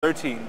13.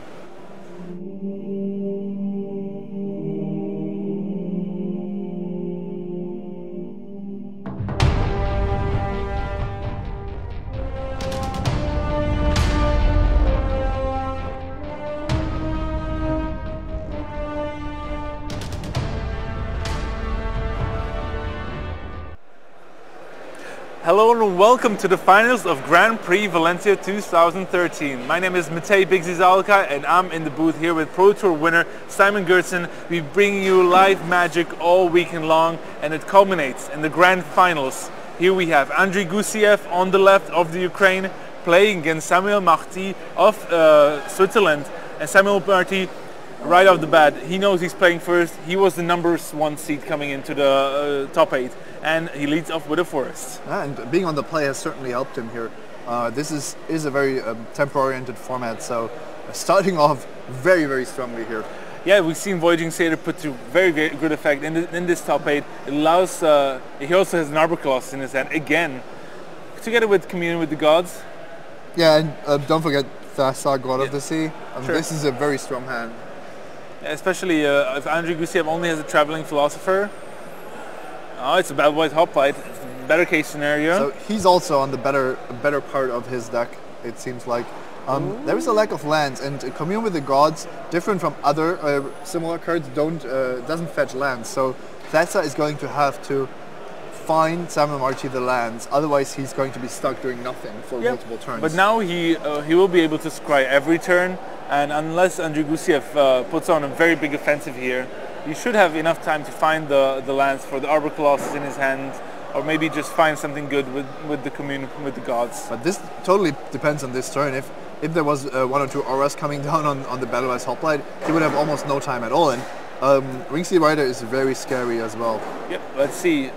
Hello and welcome to the finals of Grand Prix Valencia 2013. My name is Matej Bigzizalka and I'm in the booth here with Pro Tour winner Simon Gertsen. We're bringing you live magic all weekend long, and it culminates in the grand finals. Here we have Andrii Gusiev on the left of the Ukraine playing against Samuel Marti of Switzerland. And Samuel Marti, right off the bat, he knows he's playing first. He was the #1 seed coming into the top 8. And he leads off with a forest. Yeah, and being on the play has certainly helped him here. This is a very tempo-oriented format, so starting off very, very strongly here. Yeah, we've seen Voyaging Satyr put to very, very good effect in this top 8. It allows, he also has an Arbor Colossus in his hand, again, together with Communion with the Gods. Yeah, and don't forget Theros, God of the Sea. Sure. This is a very strong hand. Yeah, especially if Andrii Gusiev only has a Traveling Philosopher. Oh, it's a bad white hoplite. Better case scenario. So he's also on the better part of his deck, it seems like. There is a lack of lands, and Commune with the Gods, different from other similar cards, doesn't fetch lands. So Theros is going to have to find Samuel Marti the lands, otherwise he's going to be stuck doing nothing for multiple turns. But now he will be able to scry every turn, and unless Andrii Gusiev puts on a very big offensive here, you should have enough time to find the lands for the Arbor Colossus in his hand, or maybe just find something good with the Commune with the Gods. But this totally depends on this turn. If there was 1 or 2 auras coming down on the Battle-Wise Hoplite, he would have almost no time at all. And Ringsea Rider is very scary as well. Yep, let's see.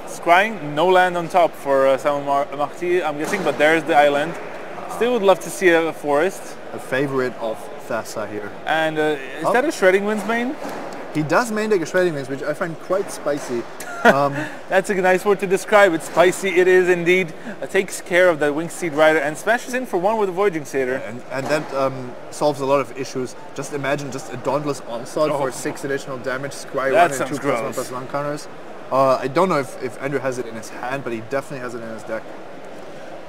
Scrying, no land on top for Samuel Marti, I'm guessing, but there's the island. Still would love to see a forest. A favorite of Theros here. And is that a Shredding Winds main? He does main deck a Shredding Winds, which I find quite spicy. That's a nice word to describe it. Spicy it is indeed. It takes care of that Winged Rider and smashes in for 1 with a Voyaging Satyr. And that solves a lot of issues. Just imagine just a Dauntless Onslaught for 6 additional damage, scry 1 and 2 +1/+1 counters. I don't know if Andrew has it in his hand, but he definitely has it in his deck.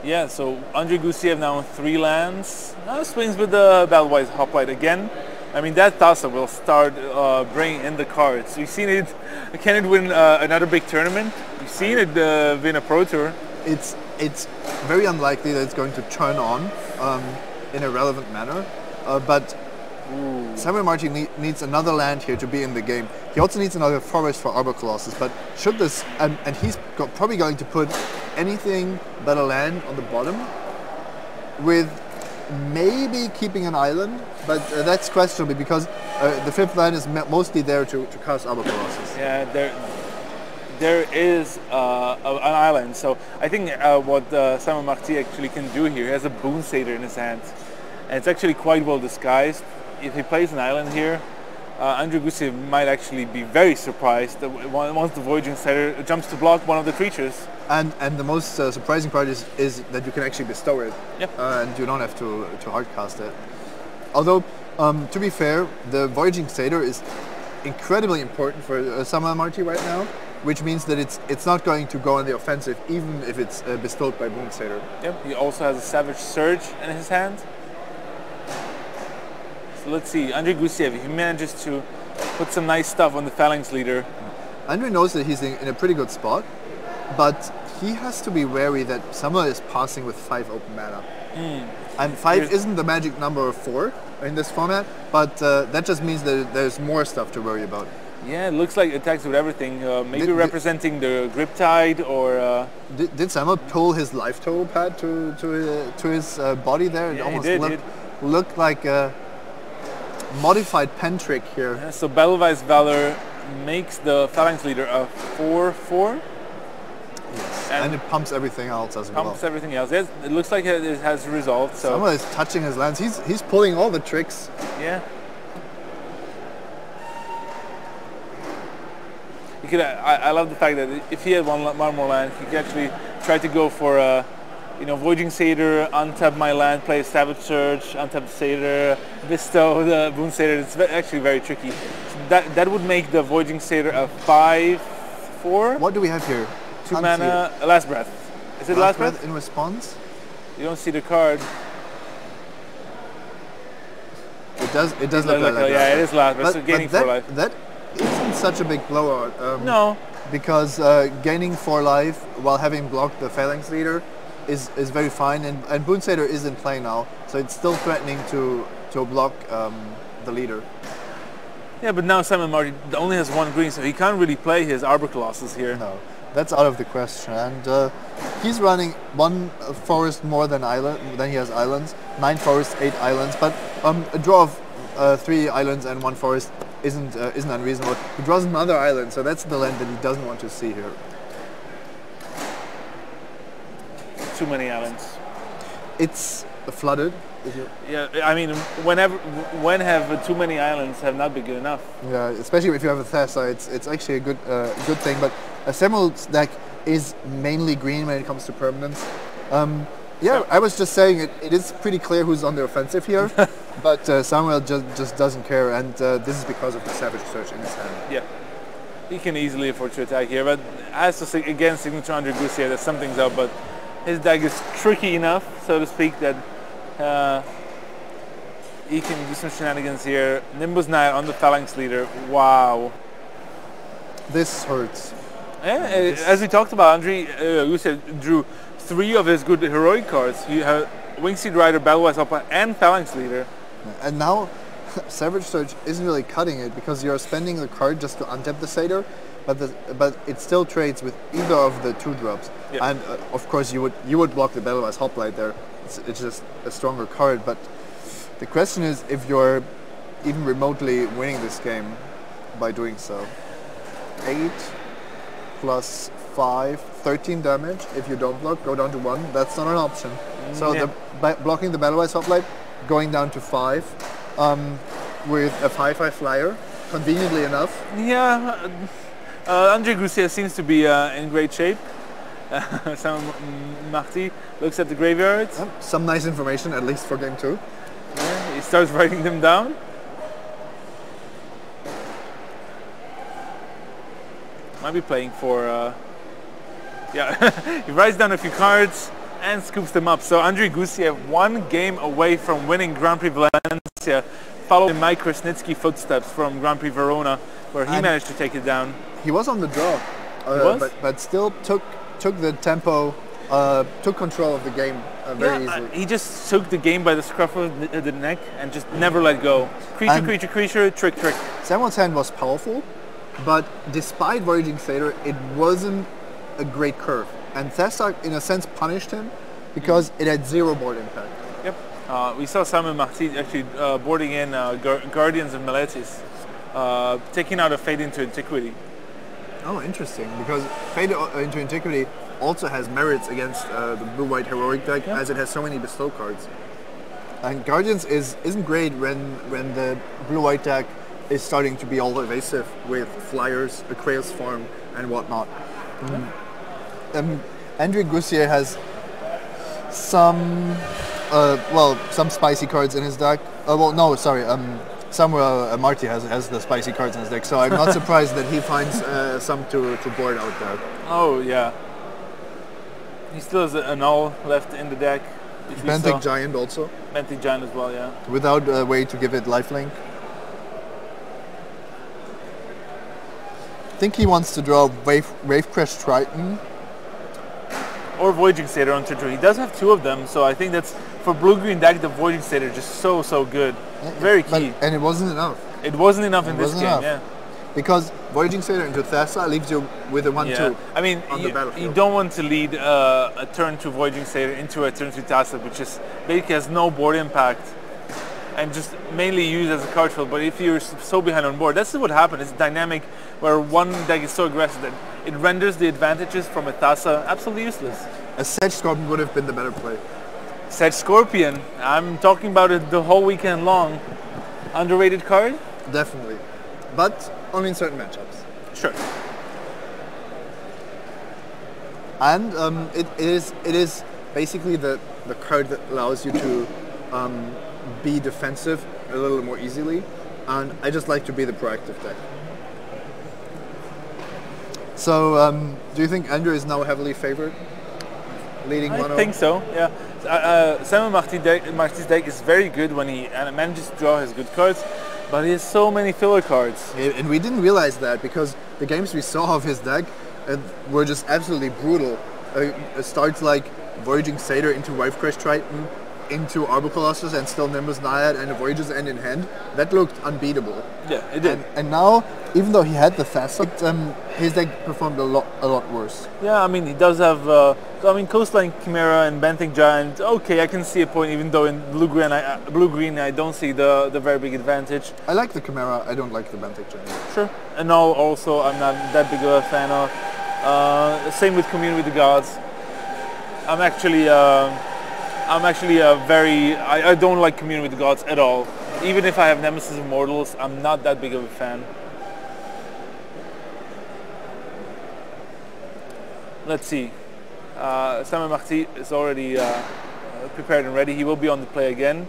Yeah, so Andrii Gusiev now on 3 lands. Now swings with the Battle-Wise Hoplite again. I mean, that Thassa will start bringing in the cards. We've seen it. Can it win another big tournament? We've seen it win a Pro Tour. It's very unlikely that it's going to turn on in a relevant manner. But Samuel Marti needs another land here to be in the game. He also needs another forest for Arbor Colossus. But should this, and he's probably going to put anything but a land on the bottom, with maybe keeping an island, but that's questionable because the 5th land is mostly there to cast Arbor Colossus. Yeah, there is an island. So I think what Samuel Marti actually can do here, he has a Boon Satyr in his hand, and it's actually quite well disguised. If he plays an island here, Andrii Gusiev might actually be very surprised that once the Voyaging Satyr jumps to block one of the creatures. And the most surprising part is that you can actually bestow it, and you don't have to hardcast it. Although, to be fair, the Voyaging Satyr is incredibly important for Samuel Marti right now, which means that it's not going to go on the offensive, even if it's bestowed by Boon Satyr. Yep, he also has a Savage Surge in his hand. So let's see, Andrii Gusiev, he manages to put some nice stuff on the Phalanx Leader. Andrew knows that he's in a pretty good spot, but he has to be wary that Samuel is passing with 5 open mana. And 5 isn't the magic number of 4 in this format, but that just means that there's more stuff to worry about. Yeah, it looks like it attacks with everything, maybe representing the Griptide or... Did Samuel pull his Life Total pad to his body there? It almost looked like a modified pen trick here. Yeah, so Battle-Wise Valor makes the Phalanx Leader a 4/4. Yes. And it pumps everything else as well. Pumps everything else. Yes, it looks like it has resolved. So Samuel is touching his lands. He's pulling all the tricks. Yeah. I love the fact that if he had one more land, he could actually try to go for you know, Voyaging Satyr, untap my land, play Savage Surge, untap Satyr, bestow the Boon Satyr. It's actually very tricky. So that would make the Voyaging Satyr a 5/4. What do we have here? 2 mana, Last Breath. Is it Last Breath? In response? You don't see the card. It does look like that. Yeah, it is Last Breath, so gaining 4 life. That isn't such a big blowout. No. Because gaining 4 life while having blocked the Phalanx Leader is very fine, and Boon Satyr is in play now, so it's still threatening to block the leader. Yeah, but now Simon Marti only has 1 green, so he can't really play his Arbor Colossus here. No, that's out of the question. And he's running 1 forest more than he has islands. 9 forests, 8 islands, but a draw of 3 islands and 1 forest isn't unreasonable. He draws another island, so that's the land that he doesn't want to see here. Too many islands. It's flooded. Yeah, I mean, when have too many islands have not been good enough? Yeah, especially if you have a Thassa, it's actually a good thing. But a Samuel's deck is mainly green when it comes to permanents. Yeah, I was just saying it is pretty clear who's on the offensive here, but Samuel just doesn't care, and this is because of the Savage Surge in his hand. Yeah, he can easily afford to attack here, but as to say again, signature Andrii Gusiev, that something's up, but his deck is tricky enough, so to speak, that he can do some shenanigans here. Nimbus Knight on the Phalanx Leader. Wow. This hurts. Yeah, as we talked about, Andrii Gusiev drew 3 of his good heroic cards. You have Wingseed Rider, Battlewise Hopper, and Phalanx Leader. And now Savage Surge isn't really cutting it because you're spending the card just to untap the Satyr, but it still trades with either of the 2 drops. Yeah. And of course you would block the Battlewise Hoplite there. It's just a stronger card. But the question is if you're even remotely winning this game by doing so. 8 plus 5, 13 damage. If you don't block, go down to 1. That's not an option. So blocking the Battlewise Hoplite, going down to 5 with a 5/5 flyer, conveniently enough. Yeah, Andrii Gusiev seems to be in great shape. Marti looks at the graveyard. Some nice information, at least for game 2. Yeah, he starts writing them down. Might be playing for... yeah, he writes down a few cards and scoops them up. So Andrii Gusiev 1 game away from winning Grand Prix Valencia, following Mike Krasnitsky footsteps from Grand Prix Verona, where he managed to take it down. He was on the draw, but still took the tempo, took control of the game very easily. He just took the game by the scruff of the neck and just never let go. Creature, trick. Samuel's hand was powerful, but despite Voyaging Satyr, it wasn't a great curve. And Thassa, in a sense, punished him because it had 0 board impact. Yep. We saw Simon Marti actually boarding in Guardians of Meletis, taking out a Fade into Antiquity. Oh, interesting, because Fade into Antiquity also has merits against the blue-white heroic deck, as it has so many bestow cards. And Guardians isn't great when the blue-white deck is starting to be all evasive with flyers, a Krail's Farm, and whatnot. Andrii Gusiev has some spicy cards in his deck. Samuel Marti has the spicy cards in his deck, so I'm not surprised that he finds some to board out there. Oh yeah. He still has a null left in the deck. Benthic Giant also. Benthic Giant as well, yeah. Without a way to give it lifelink. I think he wants to draw Wavecrash Triton. Or Voyaging Satyr on turn 2. He does have 2 of them, so I think that's, for blue-green deck, the Voyaging Satyr just so good. Very key. And it wasn't enough. It wasn't enough in this game, yeah. Because Voyaging Satyr into Thassa leaves you with a 1/2. I mean, you don't want to lead a turn 2 Voyaging Satyr into a turn 2 Thassa, which is basically has no board impact and just mainly used as a card field. But if you're so behind on board, that's what happened. It's dynamic where one deck is so aggressive that it renders the advantages from a Thassa absolutely useless. A Sedge Scorpion would have been the better play. Sedge Scorpion, I'm talking about it the whole weekend long. Underrated card? Definitely. But only in certain matchups. Sure. And it is basically the card that allows you to be defensive a little more easily, and I just like to be the proactive deck. So, do you think Andrew is now heavily favored, leading 1-0? I think so, yeah. Samuel Marti's deck is very good when he manages to draw his good cards, but he has so many filler cards. And we didn't realize that because the games we saw of his deck were just absolutely brutal. It starts like Voyaging Satyr into Wavecrash Triton, into Arbor Colossus and still Nimbus Naiad and a Voyager's End in hand. That looked unbeatable. Yeah, it did. And now, even though he had the fast his deck performed a lot worse. Yeah, I mean, he does have, Coastline Chimera and Benthic Giant, okay, I can see a point, even though in blue-green I don't see the very big advantage. I like the Chimera, I don't like the Benthic Giant. Sure. And no, also, I'm not that big of a fan of. Same with Commune with the Gods. I don't like Commune with the Gods at all. Even if I have Nemesis Immortals, I'm not that big of a fan. Let's see. Samuel Marti is already prepared and ready. He will be on the play again.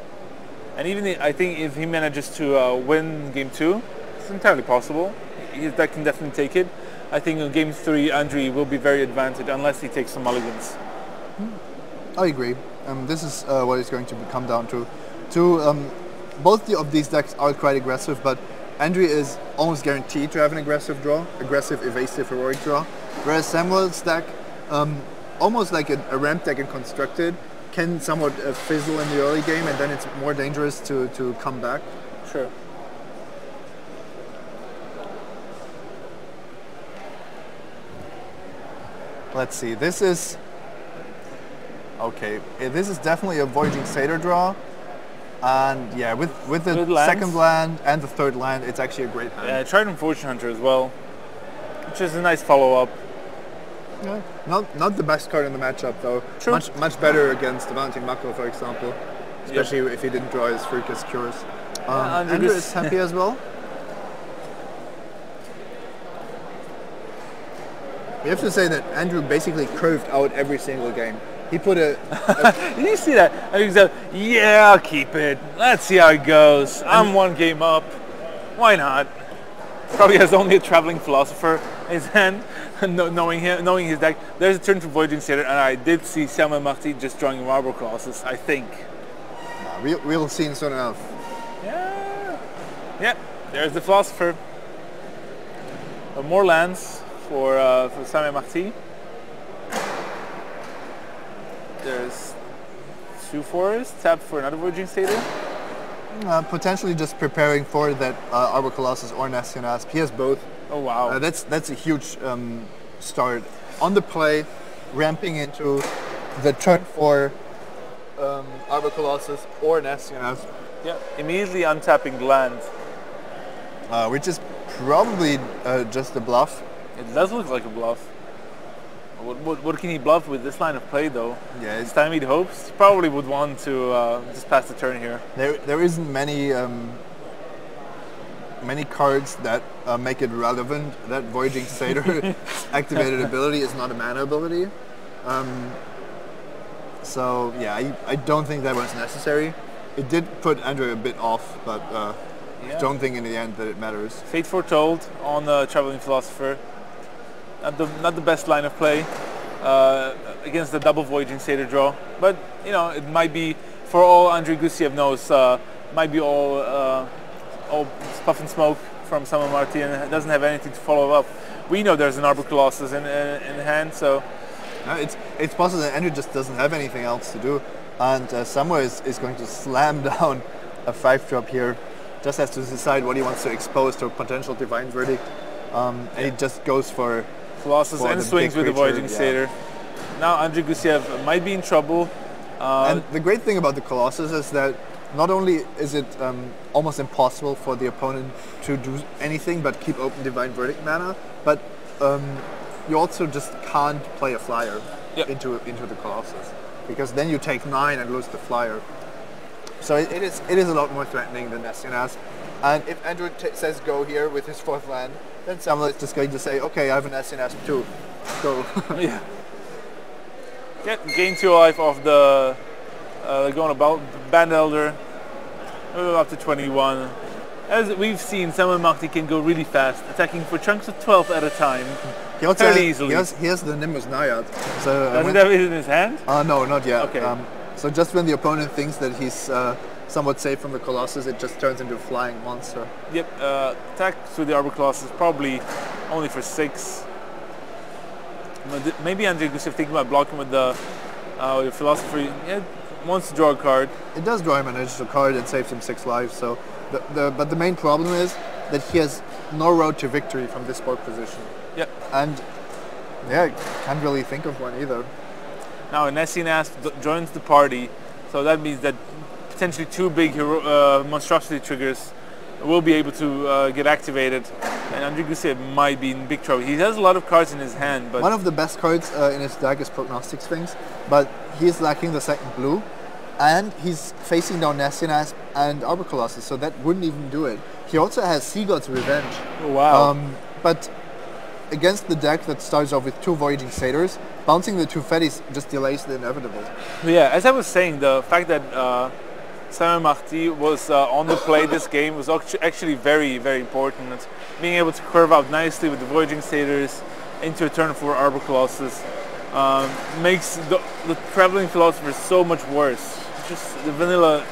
And even I think if he manages to win game 2, it's entirely possible. His deck can definitely take it. I think in game 3, Andrii will be very advantaged unless he takes some mulligans. I agree. This is what it's going to come down to. Both of these decks are quite aggressive, but Andrii is almost guaranteed to have an aggressive draw, aggressive, evasive, heroic draw. Whereas Samuel's deck, almost like a ramp deck in Constructed, can somewhat fizzle in the early game, and then it's more dangerous to come back. Sure. Let's see. This is okay. This is definitely a Voyaging Satyr draw, and yeah, with the second land and the third land, it's actually a great hand. Yeah, Trident Fortune Hunter as well, which is a nice follow-up. Yeah. Not the best card in the matchup though. True. Much better against the Mounting Mako, for example, especially if he didn't draw his Freakus Cures. Andrew is happy as well. We have to say that Andrew basically curved out every single game. He put a Did you see that? And he said, yeah, I'll keep it. Let's see how it goes. I'm one game up. Why not? Probably has only a Traveling Philosopher in his hand, knowing his deck. There's a turn for Voyaging Satyr, and I did see Samuel Marti just drawing Arbor Colossus, I think. We'll see soon enough. Yeah, there's the Philosopher. More lands for Samuel Marti. There's 2 forests, tapped for another Voyaging Satyr. Potentially just preparing for that Arbor Colossus or Nestian Asp. He has both. Oh wow. That's a huge start. On the play, ramping into the turn for Arbor Colossus or Nestian Asp. Yeah, immediately untapping the land. Which is probably just a bluff. It does look like a bluff. What can he bluff with this line of play though? Yeah, it's Stymied Hopes. He probably would want to just pass the turn here. There isn't many cards that make it relevant. That Voyaging Satyr activated ability is not a mana ability. So yeah, I don't think that was necessary. It did put Andrew a bit off, but I don't think in the end that it matters. Fate Foretold on the Traveling Philosopher. Not the best line of play against the double Voyaging Satyr draw, but you know it might be, for all Andrii Gusiev knows, might be all puff and smoke from Samuel Marti, and it doesn't have anything to follow up. We know there's an Arbor Colossus in hand, so it's possible that Andrew just doesn't have anything else to do, and Samuel is going to slam down a 5-drop here. Just has to decide what he wants to expose to a potential Divine Verdict, and he just goes for Colossus and swings with the Voyaging Satyr. Now Andrii Gusiev might be in trouble. And the great thing about the Colossus is that not only is it almost impossible for the opponent to do anything but keep open Divine Verdict mana, but you also just can't play a flyer into the Colossus, because then you take 9 and lose the flyer. So it is a lot more threatening than Nestian Asp. And if Andrew says go here with his 4th land, then Samuel is just going to say, okay, I have an Nestian Asp too. Go. Yeah. Yeah, gain 2 life off the going about Band Elder up to 21. As we've seen, Samuel Marti can go really fast, attacking for chunks of 12 at a time. He also fairly easily. He has the Nimbus Naiad. So Does he have it in his hand? no, not yet. Okay. So just when the opponent thinks that he's somewhat safe from the Colossus, it just turns into a flying monster. Yep. Attack through the Arbor Colossus is probably only for 6. Maybe Andrii Gusiev thinking about blocking with the Philosopher. Yeah, wants to draw a card. It does draw him an additional card and saves him 6 lives. So, but the main problem is that he has no road to victory from this board position. Yep. And yeah, can't really think of one either. Now Nessian Asp joins the party, so that means that potentially 2 big monstrosity triggers will be able to get activated, and Andrii Gusiev might be in big trouble. He has a lot of cards in his hand, but one of the best cards in his deck is Prognostic Sphinx, but he's lacking the second blue, and he's facing down Nessian Asp and Arbor Colossus, so that wouldn't even do it. He also has Sea God's Revenge. Wow. But against the deck that starts off with 2 Voyaging Satyrs, bouncing the 2 Fetties just delays the inevitable. Yeah, as I was saying, the fact that Samuel Marti was on the play this game was actually very, very important. Being able to curve out nicely with the Voyaging Satyrs into a turn for Arbor Colossus makes the Traveling Philosopher so much worse. Just the vanilla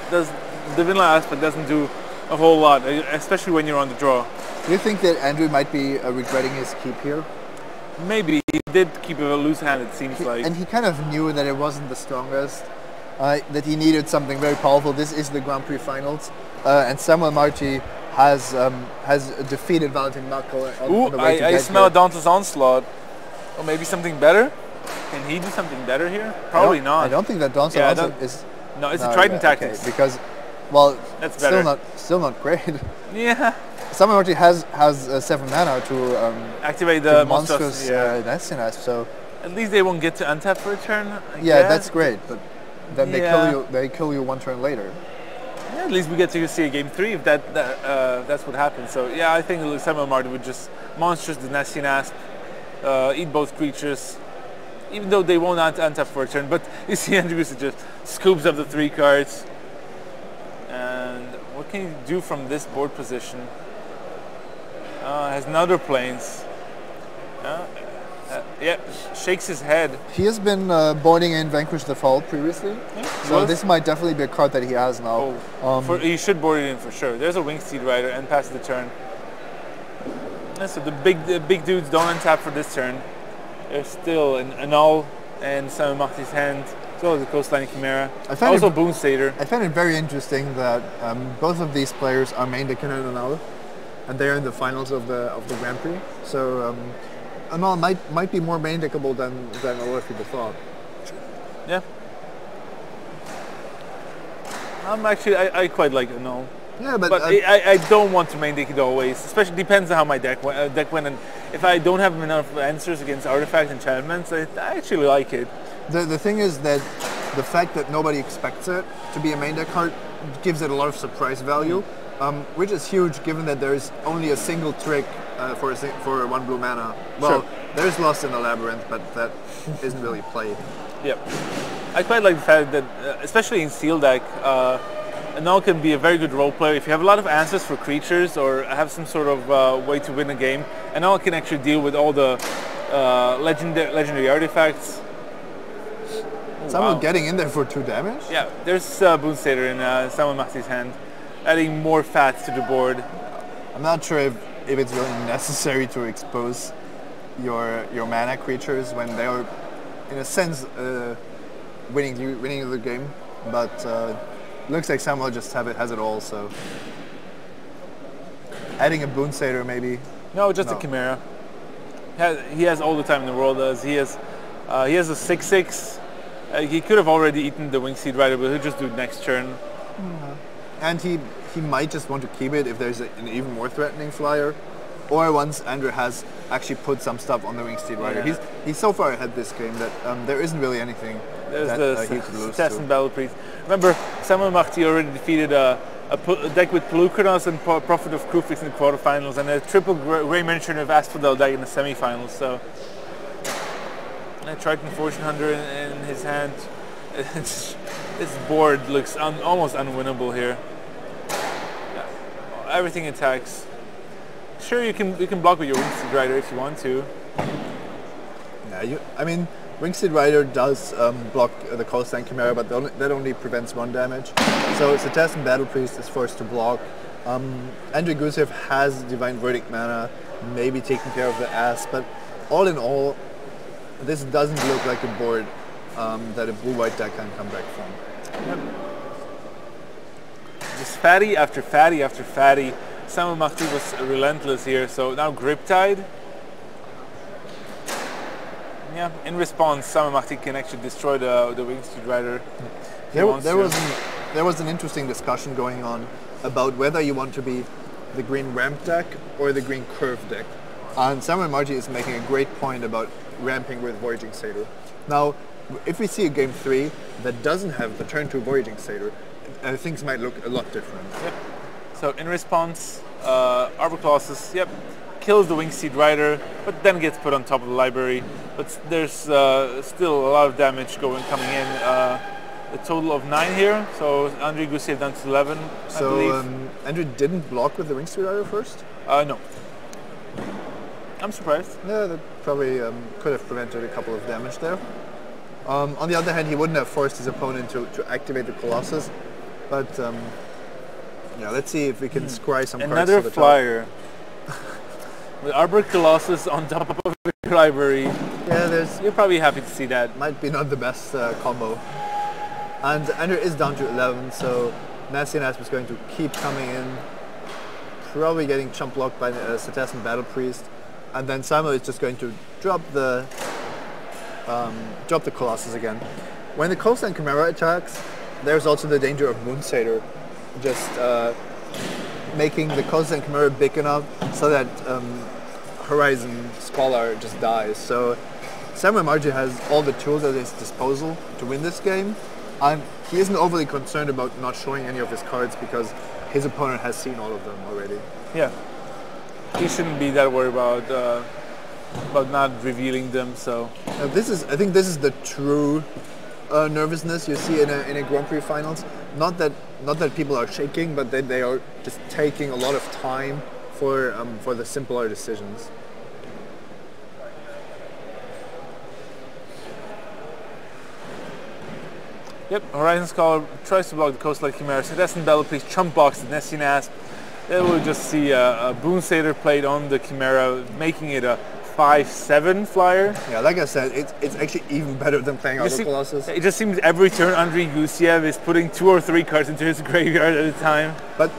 aspect doesn't do a whole lot, especially when you're on the draw. Do you think that Andrew might be regretting his keep here? Maybe. He did keep a loose hand, it seems like. And he kind of knew that it wasn't the strongest. That he needed something very powerful. This is the Grand Prix Finals, and Samuel Marti has defeated Valentin Marko on the way to I get smell here. a Dauntless Onslaught. Or maybe something better? Can he do something better here? Probably not. I don't think that Dauntless Onslaught is... No, it's a Trident Tactics. Okay, because, well, that's still not great. Yeah. Samuel Marti has 7 mana to activate the monstrous Nessian Asp, so... At least they won't get to untap for a turn, I Yeah, guess. that's great, but then they kill you 1 turn later. Yeah, at least we get to see a game 3 if that's what happens. So yeah, I think Samuel Marti would just monstrous the Nessian Asp, eat both creatures, even though they won't untap for a turn. But you see Andrii Gusiev just scoops up the 3 cards. And what can he do from this board position? Has another planes. Yeah, shakes his head. He has been boarding in Vanquish the Fall previously, so this might definitely be a card that he has now. He should board it in for sure. There's a Wingsteed Rider and pass the turn. Yeah, so the big dudes don't untap for this turn. There's still an Annul and Samuel Marti's hand, as well as the Coastline Chimera. Also Boon Satyr. I find it very interesting that both of these players are main deck in Annul, and they're in the finals of the Grand Prix. So. Annul might be more main deckable than a lot of people thought. Yeah. I quite like Annul. Yeah, but I don't want to main deck it always. Especially depends on how my deck went, and if I don't have enough answers against artifacts and enchantments, I actually like it. The thing is that the fact that nobody expects it to be a main deck card gives it a lot of surprise value, which is huge given that there is only a single trick for 1 blue mana. Well, there's Lost in the Labyrinth, but that isn't really played. Yep. I quite like the fact that, especially in Steel deck, Annul can be a very good role player. If you have a lot of answers for creatures or have some sort of way to win a game, Annul can actually deal with all the legendary artifacts. Someone getting in there for 2 damage? Yeah, there's Boon Satyr in Samuel Marti's hand, adding more fat to the board. I'm not sure if it's really necessary to expose your mana creatures when they are, in a sense, winning the game. But looks like Samuel just has it all. So adding a Boon Satyr maybe. No, just a Chimera. He has all the time in the world. He has a 6/6. He could have already eaten the Wingsteed Rider, but he'll just do it next turn. And he might just want to keep it if there's an even more threatening flyer, or once Andrew has actually put some stuff on the Wingsteed Rider. Yeah. He's so far ahead this game that there isn't really anything that he could lose to. And Battle Priest. Remember, Samuel Marti already defeated a deck with Pelucranos and Prophet of Krufix in the quarterfinals, and a triple Grey Mention of Asphodel deck in the semifinals. So A Triton Fortune Hunter in his hand. This board looks almost unwinnable here. Yeah. Everything attacks. Sure, you can block with your Wingsteed Rider if you want to. Yeah, I mean, Wingsteed Rider does block the Coastline Chimera, but that only prevents 1 damage. So Cetacean Battle Priest is forced to block. Andrii Gusiev has Divine Verdict mana, maybe taking care of the ass, but all in all, this doesn't look like a board that a blue-white deck can come back from. Yep. Just fatty after fatty after fatty. Samuel Marti was relentless here, so now Griptide. Yeah, in response, Samuel Marti can actually destroy the Wingsteed Rider. There was an interesting discussion going on about whether you want to be the green ramp deck or the green curve deck. And Samuel Marti is making a great point about ramping with Voyaging Satyr. Now, if we see a game 3 that doesn't have the turn 2 Voyaging Satyr, things might look a lot different. Yep. So in response, Arbor Colossus, yep, kills the Wingsteed Rider, but then gets put on top of the library. But there's still a lot of damage coming in. A total of 9 here, so Andrii Gusiev down to 11, I believe. Andrii didn't block with the Wingsteed Rider first? No. I'm surprised. Yeah, that probably could have prevented a couple of damage there. On the other hand, he wouldn't have forced his opponent to activate the Colossus. But yeah, let's see if we can scry some cards Another to the flyer. With Arbor Colossus on top of the library. Yeah, you're probably happy to see that. Might be not the best combo. And Andrii is down to 11, so Nasty Nasp is going to keep coming in. Probably getting chump blocked by Cetacean Battle Priest. And then Samuel is just going to drop the Colossus again. When the Coastline Chimera attacks, there's also the danger of Moon Satyr just making the Coastline Chimera big enough so that Horizon Scholar just dies. So Samuel Marti has all the tools at his disposal to win this game. And he isn't overly concerned about not showing any of his cards because his opponent has seen all of them already. Yeah. He shouldn't be that worried about not revealing them. So I think this is the true nervousness you see in a Grand Prix finals. Not that people are shaking, but that they are just taking a lot of time for the simpler decisions. Yep, Horizon Scholar tries to block the Coastline Chimera. Cetacean Battle Priest chump blocks the Nesty Nasp. Then we'll just see a Boon Satyr played on the Chimera, making it a 5/7 flyer. Yeah, like I said, it's actually even better than playing Arbor Colossus. It just seems every turn Andrii Gusiev is putting 2 or 3 cards into his graveyard at a time. But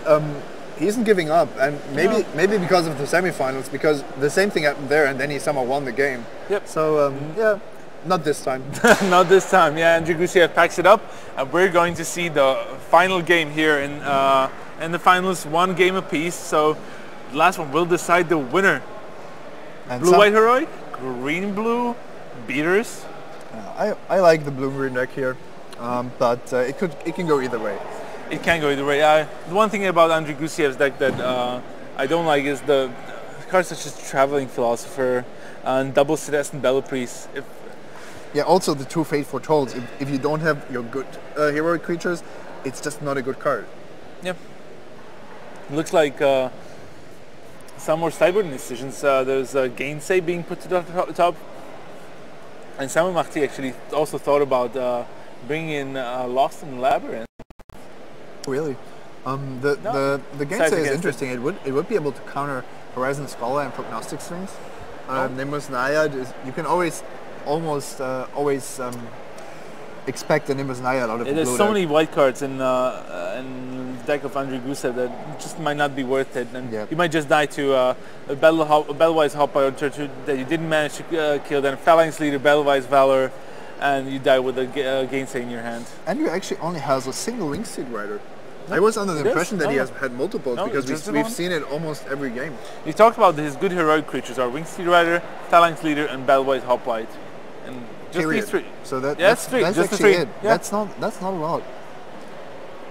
he isn't giving up, and maybe because of the semifinals, because the same thing happened there, and then he somehow won the game. Yep. So yeah. Not this time. Not this time. Yeah, Andrii Gusiev packs it up, and we're going to see the final game here in the finals, 1 game apiece. So the last one will decide the winner. And Blue-white heroic, green-blue beaters. I like the blue-green deck here, but it can go either way. It can go either way. The one thing about Andrii Gusiev's deck that I don't like is the cards such as Traveling Philosopher and double Cetacean Battle Priest. Yeah, also the 2 Fate Foretold. If you don't have your good heroic creatures, it's just not a good card. Yep. Looks like some more sideboarding decisions. There's Gainsay being put to the top. And Samuel Marti actually also thought about bringing in Lost in the Labyrinth. Really? The Gainsay is interesting. It would be able to counter Horizon Scholar and Prognostic Strings. Nimbus Naiad is, you can always expect a Nimbus Naiad out of the blue There's so deck. many white cards in the deck of Andrii Gusiev that just might not be worth it, and you might just die to a Battlewise Hopper that you didn't manage to kill, then Phalanx Leader, Battlewise Valor, and you die with a Gainsay in your hand. And he actually only has a single Wingsteed Rider. I was under the impression that he has had multiples because we've seen it almost every game. You talked about his good heroic creatures are Wingsteed Rider, Phalanx Leader, and Battlewise Hoplite. And just these 3. So that's just actually it. Yeah. That's not a lot.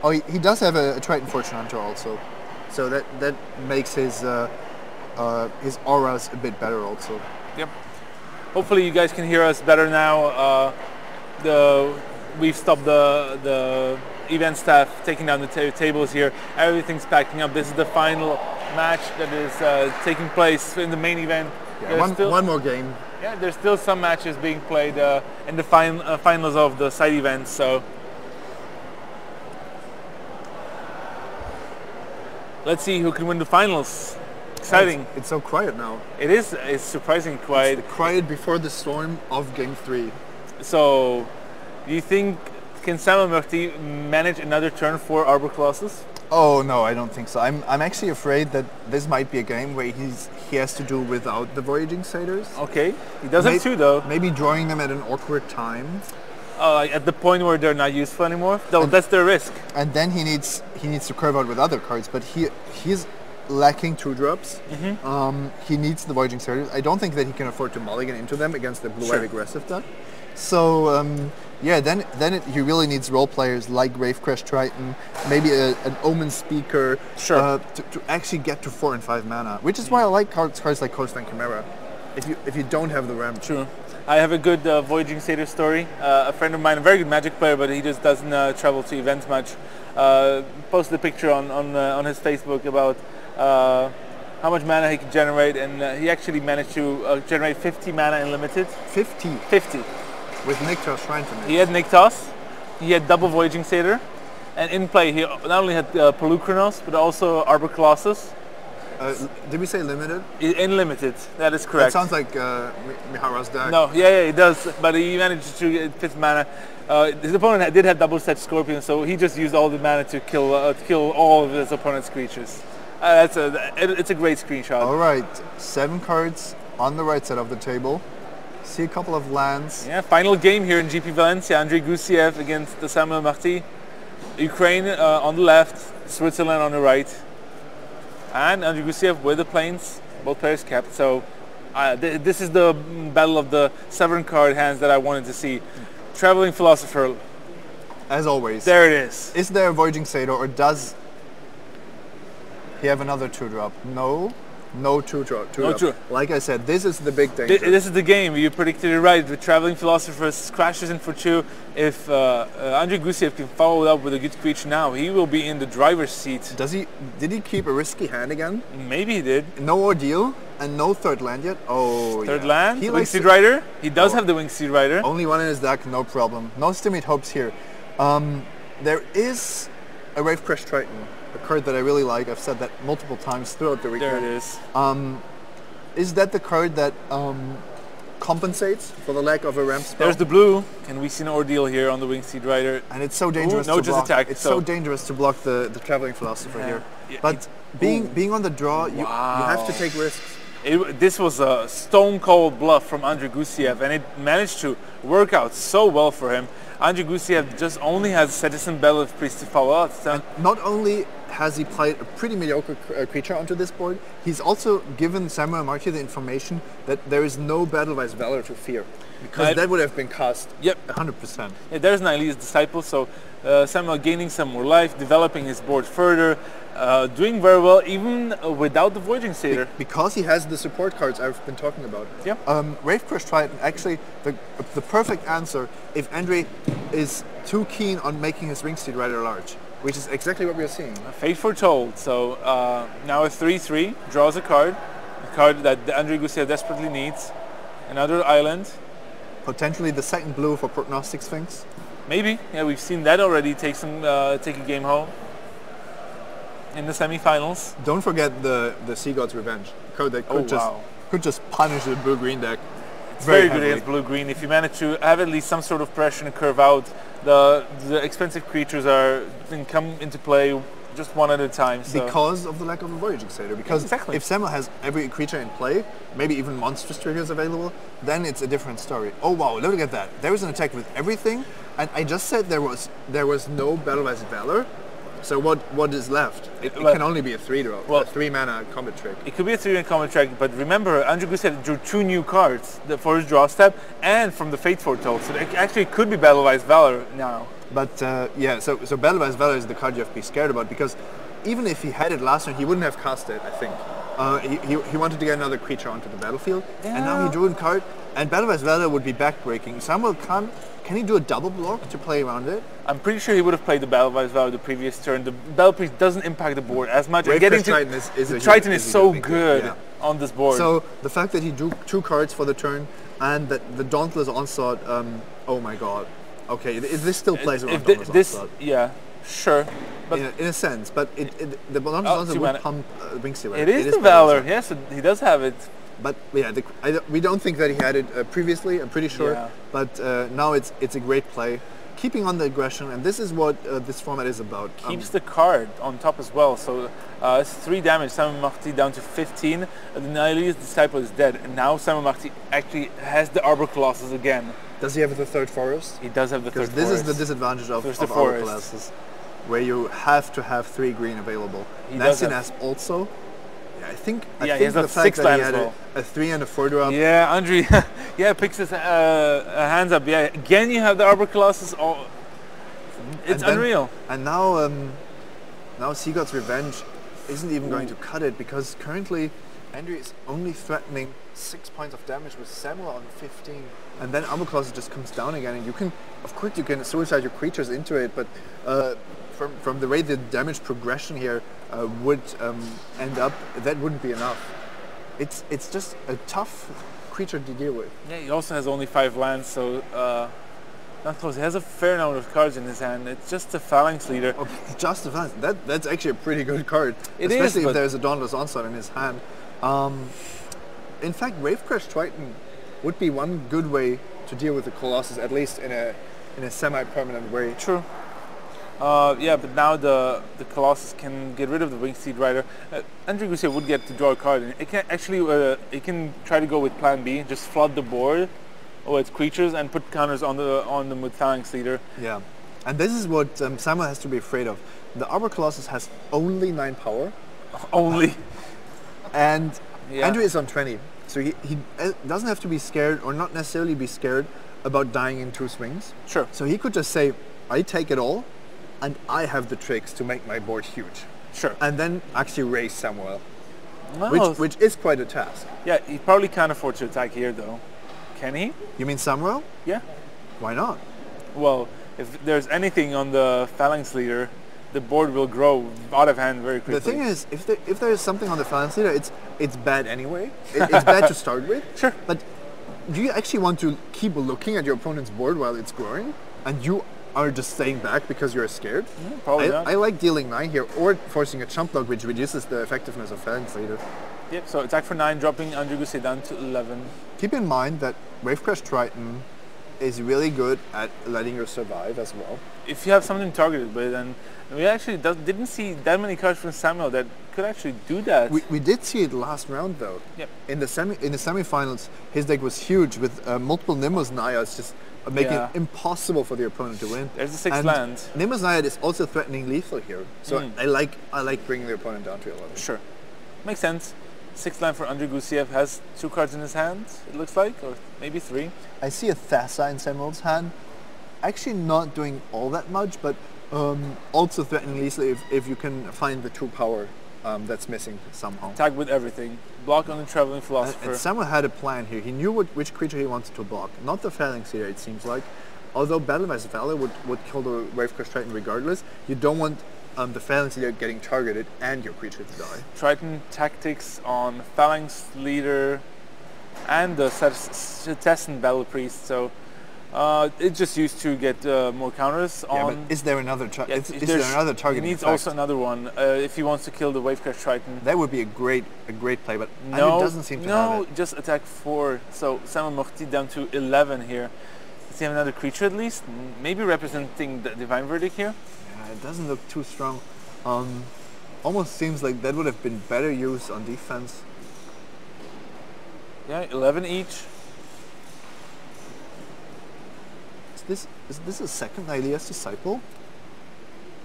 Oh, he does have a Triton Fortune Hunter also, so that makes his auras a bit better also. Yep. Hopefully you guys can hear us better now. We've stopped the event staff taking down the tables here. Everything's packing up. This is the final match that is taking place in the main event. Yeah, one more game. Yeah, there's still some matches being played in the finals of the side events. So let's see who can win the finals. Exciting. It's so quiet now. It is. It's surprisingly quiet. It's quiet before the storm of Game 3. So, do you think can Samuel Marti manage another turn for Arbor Colossus? Oh no, I don't think so. I'm actually afraid that this might be a game where he has to do without the Voyaging Satyrs. Okay, he does have two though. Maybe drawing them at an awkward time. At the point where they're not useful anymore. Though that's the risk. And then he needs to curve out with other cards, but he's lacking 2-drops. He needs the Voyaging Satyrs. I don't think that he can afford to mulligan into them against the blue-white aggressive deck. So yeah, then he really needs role players like Gravecrash Triton, maybe an Omen Speaker, to actually get to 4 and 5 mana. Which is why I like cards like Coastline Chimera. If you don't have the ramp. True. I have a good Voyaging Satyr story. A friend of mine, a very good Magic player, but he just doesn't travel to events much. Posted a picture on his Facebook about how much mana he can generate, and he actually managed to generate 50 mana in limited. 50? 50. With Niktos Shrine to me. He had Niktos, he had double Voyaging Satyr, and in play he not only had Pelucranos, but also Arbor Colossus. Did we say limited? In limited, that is correct. That sounds like Mihara's deck. No, yeah, he does, but he managed to get 50 mana. His opponent did have double set Scorpion, so he just used all the mana to kill all of his opponent's creatures. It's a great screenshot. All right, 7 cards on the right side of the table. See a couple of lands. Yeah, final game here in GP Valencia. Andrii Gusiev against the Samuel Marti. Ukraine on the left, Switzerland on the right. And Andrii Gusiev with the planes, both players kept. So this is the battle of the 7 card hands that I wanted to see. Traveling Philosopher. As always. There it is. Is there a Voyaging Satyr, or does he have another 2-drop? No. No 2-drop. Like I said, this is the big danger. This is the game. You predicted it right. The Traveling Philosopher crashes in for 2. If Andrii Gusiev can follow it up with a good creature now, he will be in the driver's seat. Did he keep a risky hand again? Maybe he did. No Ordeal and no 3rd land yet? Oh, Third land? Winged Seed Rider? He does have the Winged Seed Rider. Only one in his deck, no problem. No Stimulate Hopes here. There is a Gravecrash Triton, a card that I really like. I've said that multiple times throughout the weekend. There it is. Is that the card that compensates for the lack of a ramp spell? There's the blue. Can we see an Ordeal here on the Winged Seed Rider? And it's so dangerous to block. Attack. It's so dangerous to block the Traveling Philosopher here. Yeah, but being on the draw, you have to take risks. This was a stone-cold bluff from Andrii Gusiev, and it managed to work out so well for him. Andrii Gusiev just only has Citizen Battle of Priest to follow up. And not only has he played a pretty mediocre creature onto this board, he's also given Samuel Marti the information that there is no Battle-Wise Valor to fear. Because that would have been cast 100%. Yeah, there's Nihil's Disciple, so Samuel gaining some more life, developing his board further, doing very well even without the Voyaging Satyr. Because he has the support cards I've been talking about. Yeah. Gravecrash Triton, actually the perfect answer if Andrii is too keen on making his Winged Seed Rider large, which is exactly what we are seeing. Fate foretold. So now a 3/3 draws a card that Andrii Gusiev desperately needs. Another island. Potentially the second blue for Prognostic Sphinx. Maybe. Yeah, we've seen that already take a game home in the semifinals. Don't forget the Sea God's Revenge card that could just punish the blue-green deck. It's very good against blue-green. If you manage to have at least some sort of pressure and curve out, the expensive creatures can come into play just one at a time. So. Because of the lack of a Voyaging Satyr. Because if Samuel has every creature in play, maybe even monstrous triggers available, then it's a different story. Oh wow, look at that. There was an attack with everything, and I just said there was no Battle-Wise Valor. So what is left? It can only be a 3-drop, a 3-mana combat trick. It could be a 3-mana combat trick, but remember, Andrii Gusiev drew 2 new cards for his draw step and from the Fate Foretold, so it actually could be Battle-Wise Valor now. But yeah, so Battle-Wise Valor is the card you have to be scared about, because even if he had it last turn, he wouldn't have cast it, I think. He wanted to get another creature onto the battlefield, and now he drew a card. And Battle Vice Valor would be backbreaking. Samuel can he do a double block to play around it? I'm pretty sure he would have played the Battle Vice Valor the previous turn. The Battle Priest doesn't impact the board as much. Triton is so good on this board. So the fact that he drew 2 cards for the turn, and that the Dauntless Onslaught, oh my god. Okay, this still plays around Dauntless Onslaught. Yeah, sure. But in a sense, but the Dauntless Onslaught would pump Wingstealer. It is the Valor, yes, he does have it. But yeah, we don't think that he had it previously, I'm pretty sure. Yeah. But now it's a great play. Keeping on the aggression, and this is what this format is about. Keeps the card on top as well, so it's 3 damage. Simon Marti down to 15. The Nihilist Disciple is dead, and now Simon Marti actually has the Arbor Colossus again. Does he have the 3rd Forest? He does have the 3rd Forest. This is the disadvantage of Arbor Colossus, where you have to have 3 green available. Nasty Nasp also. I think he has the a fact 6 that land he had as well. a 3 and a 4 drop. Yeah, Andrii, picks his hands up. Yeah, again you have the Arbor Colossus. It's unreal. And now, Sea God's Revenge isn't even going to cut it, because currently Andrii is only threatening 6 points of damage with Samuel on 15. And then Arbor Colossus just comes down again, and of course you can suicide your creatures into it, but from the way the damage progression here would end up, that wouldn't be enough. It's just a tough creature to deal with. Yeah, he also has only 5 lands, so not close. He has a fair number of cards in his hand. It's just a Phalanx Leader. Oh, just a Phalanx. That's actually a pretty good card. Especially if there's a Dauntless Onslaught in his hand. In fact, Wavecrash Triton would be one good way to deal with the Colossus, at least in a semi-permanent way. True. Yeah, but now the Colossus can get rid of the Wingsteed Rider. Andrii Gusiev would get to draw a card, and it can actually it can try to go with Plan B, just flood the board with its creatures and put counters on them with Phalanx Leader. Yeah, and this is what Samuel has to be afraid of. The Arbor Colossus has only 9 power. Only. And Andrii is on 20, so he doesn't have to be scared, or not necessarily be scared about dying in 2 swings. Sure. So he could just say, I take it all, and I have the tricks to make my board huge. Sure. And then actually raise Samuel, which is quite a task. Yeah, he probably can't afford to attack here, though. Can he? You mean Samuel? Yeah. Why not? Well, if there's anything on the Phalanx Leader, the board will grow out of hand very quickly. The thing is, if there is something on the Phalanx Leader, it's bad anyway. It's bad to start with. Sure. But do you actually want to keep looking at your opponent's board while it's growing, and you are just staying back because you're scared? Probably not. I like dealing 9 here, or forcing a chump block, which reduces the effectiveness of Phalanx Leader. Yep, so attack for 9, dropping Andrii Gusiev down to 11. Keep in mind that Wavecrash Triton is really good at letting you survive as well. If you have something targeted with, and we actually didn't see that many cards from Samuel that could actually do that. We did see it last round though. Yep. In the semifinals, his deck was huge with multiple Nimbus Naiads, just making it impossible for the opponent to win. There's the 6th land. Nimbus Naiad is also threatening lethal here, so I like bringing the opponent down to 11. Sure, makes sense. 6th land for Andrii Gusiev, has 2 cards in his hand, it looks like, or maybe 3. I see a Thassa in Samuel's hand. Actually not doing all that much, but also threatening lethal if you can find the 2 power that's missing somehow. Attack with everything. Block on the Traveling Philosopher. And Samuel had a plan here. He knew which creature he wanted to block. Not the Phalanx Leader, it seems like. Although Battle Vice Valor would kill the Wavecrash Triton regardless, you don't want the Phalanx Leader getting targeted and your creature to die. Triton tactics on Phalanx Leader and the Cetessan Battle Priest, so it's just used to get more counters on. But is there another is there another target? He needs also another one if he wants to kill the Wavecrash Triton. That would be a great play, but it doesn't seem to have it. Just attack 4. So Samuel Marti down to 11 here. Does he have another creature at least? Maybe representing the Divine Verdict here? Yeah, it doesn't look too strong. Almost seems like that would have been better used on defense. Yeah, 11 each. Is this a 2nd Nihilist Disciple?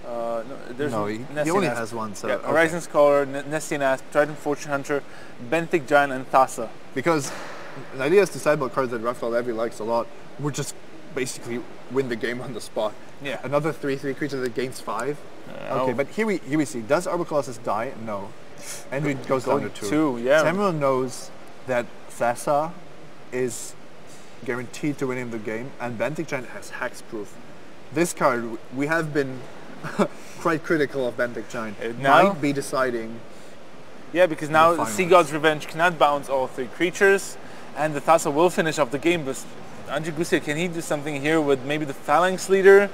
No, he only has one. So yeah, Horizon Scholar, Nestian Asp, Trident Fortune Hunter, Benthic Giant, and Thassa. Because Nihilist Disciple cards that Raphael Levy likes a lot would just basically win the game on the spot. Yeah. Another 3/3 creature that gains 5. Okay, but here we see. Does Arbor Colossus die? No. Andrii goes down to 2. 2, yeah. Samuel knows that Thassa is guaranteed to win him the game, and Bentic Giant has hexproof. This card, we have been quite critical of Bentic Giant. It might be deciding. Yeah, because now the Sea God's Revenge cannot bounce all 3 creatures, and the Thassa will finish off the game. But Andrii Gusiev, can he do something here with maybe the Phalanx Leader?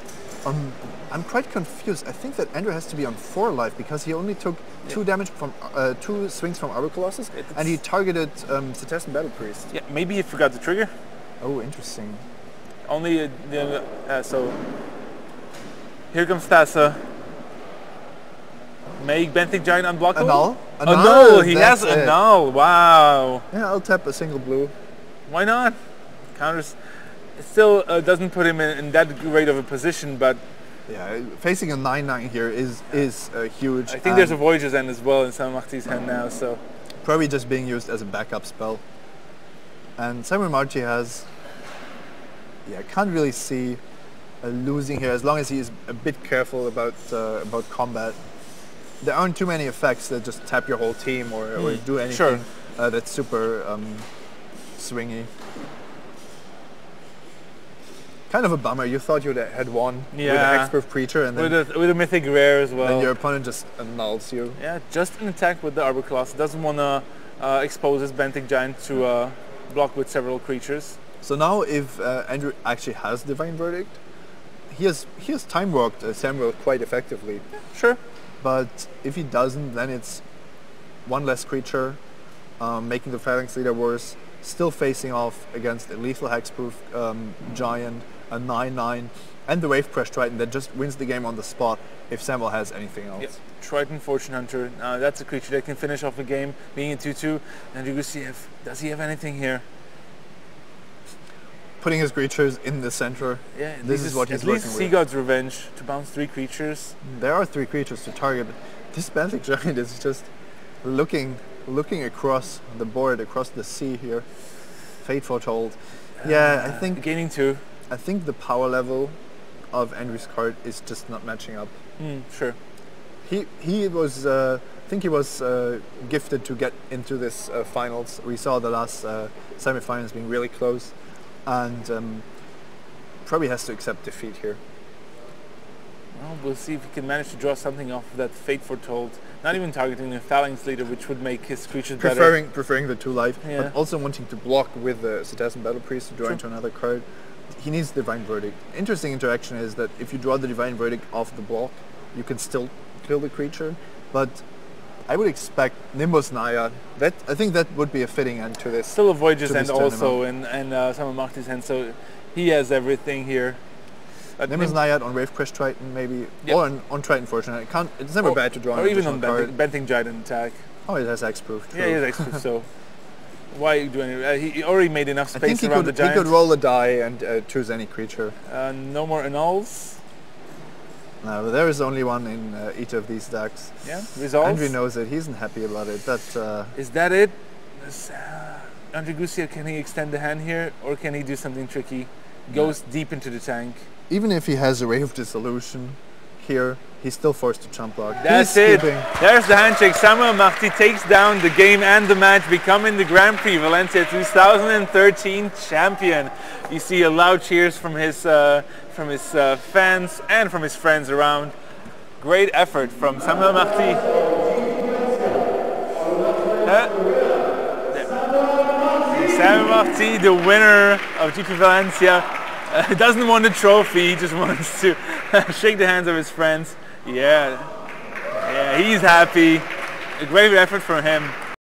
I'm quite confused. I think that Andrew has to be on 4 life because he only took 2 damage from 2 swings from Arbor Colossus, and he targeted Cetacean Battle Priest. Yeah, maybe he forgot the trigger. Oh, interesting. Only so here comes Thassa. Make Bentic Giant unblockable. Annul. Annul. He has annul. Wow. Yeah, I'll tap a single blue. Why not? Counters. It still doesn't put him in that great of a position, but yeah, facing a 9/9 here is huge. I think there's a Voyager's End as well in Samuel Marti's hand now, so probably just being used as a backup spell. And Samuel Marti has, can't really see losing here as long as he is a bit careful about combat. There aren't too many effects that just tap your whole team or do anything that's super swingy. Kind of a bummer. You thought you had won with an Hexproof creature, and then with a mythic rare as well. Then your opponent just annuls you. Yeah, just an attack with the Arbor Colossus. Doesn't want to expose his Bentic Giant to block with several creatures. So now, if Andrew actually has Divine Verdict, he has time walked Samuel quite effectively. Sure. But if he doesn't, then it's 1 less creature, making the Phalanx Leader worse. Still facing off against a lethal Hexproof Giant, a 9/9, and the Wave Crash Triton that just wins the game on the spot if Samuel has anything else. Yep. Triton Fortune Hunter, that's a creature that can finish off a game, being a 2/2. Andrii Gusiev, does he have anything here? Putting his creatures in the center. Yeah, this is what he's working with. At least Sea God's Revenge to bounce 3 creatures. There are 3 creatures to target, but this Bentic Giant is just looking across the board, across the sea here. Fate Foretold. Yeah, I think gaining 2. I think the power level of Andrew's card is just not matching up. Sure. He was I think he was gifted to get into this finals. We saw the last semifinals being really close, and probably has to accept defeat here. Well, we'll see if he can manage to draw something off of that Fate Foretold. Not even targeting the Phalanx Leader, which would make his creatures better. Preferring the 2 life, but also wanting to block with the Cetacean Battle Priest to draw into another card. He needs Divine Verdict. Interesting interaction is that if you draw the Divine Verdict off the block, you can still kill the creature, but I would expect Nimbus Naiad. I think that would be a fitting end to this. Still a Voyager's End also, and Samuel Marti's hand, so he has everything here. Nimbus Naiad on Wave Crash Triton maybe, or on Triton Fortune. It's never bad to draw or an even on card. Bentic Giant attack. Oh, it has Hexproof. Yeah, he has Hexproof, so why are you doing it? He already made enough space around the giant. He could roll a die and choose any creature. No more annuls. No, but there is only one in each of these decks. Yeah, resolves. Andrew knows it. He isn't happy about it. Is that it? Andrii Gusiev, can he extend the hand here, or can he do something tricky? Goes deep into the tank. Even if he has a Ray of Dissolution here, he's still forced to chump block. That's it. There's the handshake. Samuel Marti takes down the game and the match, becoming the Grand Prix Valencia 2013 champion. You see a loud cheers from his fans and from his friends around. Great effort from Samuel Marti. Samuel Marti, the winner of GP Valencia. Doesn't want the trophy, he just wants to shake the hands of his friends. Yeah, he's happy. A great effort from him.